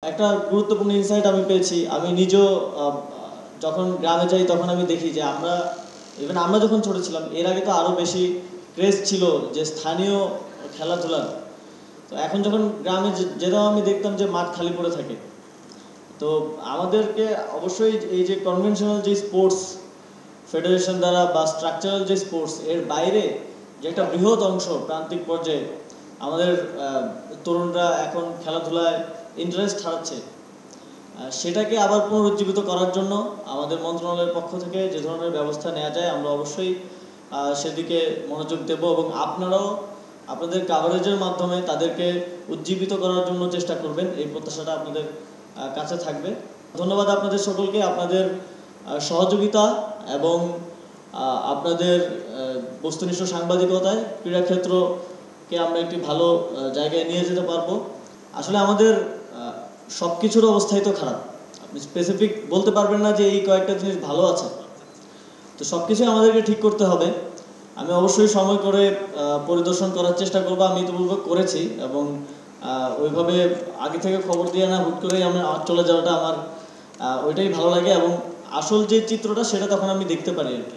একটা গুরুত্বপূর্ণ ইনসাইট আমি পেয়েছি। আমি নিজেও যখন গ্রামে যাই তখন আমি দেখি যে আমরা যখন ছোট ছিলাম এর আগে তো আরও বেশি ক্রেজ ছিল যে স্থানীয় খেলাধুলার। তো এখন যখন গ্রামে যেতাম আমি দেখতাম যে মাঠ খালি পড়ে থাকে। তো আমাদেরকে অবশ্যই এই যে কনভেনশনাল যে স্পোর্টস ফেডারেশন দ্বারা বা স্ট্রাকচারাল যে স্পোর্টস এর বাইরে যে একটা বৃহৎ অংশ প্রান্তিক পর্যায়ে আমাদের তরুণরা এখন খেলাধুলায় ইন্টারেস্ট হারাচ্ছে, সেটাকে আবার পুনরুজ্জীবিত করার জন্য আমাদের মন্ত্রণালয়ের পক্ষ থেকে যে ধরনের ব্যবস্থা নেওয়া যায় আমরা অবশ্যই সেদিকে মনোযোগ দেব এবং আপনারাও আপনাদের কাভারেজের মাধ্যমে তাদেরকে উজ্জীবিত করার জন্য চেষ্টা করবেন, এই প্রত্যাশাটা আপনাদের কাছে থাকবে। ধন্যবাদ আপনাদের সকলকে, আপনাদের সহযোগিতা এবং আপনাদের বস্তুনিষ্ঠ সাংবাদিকতায় ক্রীড়াক্ষেত্রকে আমরা একটি ভালো জায়গায় নিয়ে যেতে পারবো। আসলে আমাদের সব কিছুর অবস্থাই তো খারাপ, আপনি স্পেসিফিক বলতে পারবেন না যে এই কয়েকটা জিনিস ভালো আছে, তো সব কিছুই আমাদেরকে ঠিক করতে হবে। আমি অবশ্যই সময় করে পরিদর্শন করার চেষ্টা করবো, আমি ইতিপূর্বে করেছি এবং ওইভাবে আগে থেকে খবর দিয়ে না হুট করেই আমরা চলে যাওয়াটা আমার ওইটাই ভালো লাগে এবং আসল যে চিত্রটা সেটা তখন আমি দেখতে পারি আর কি।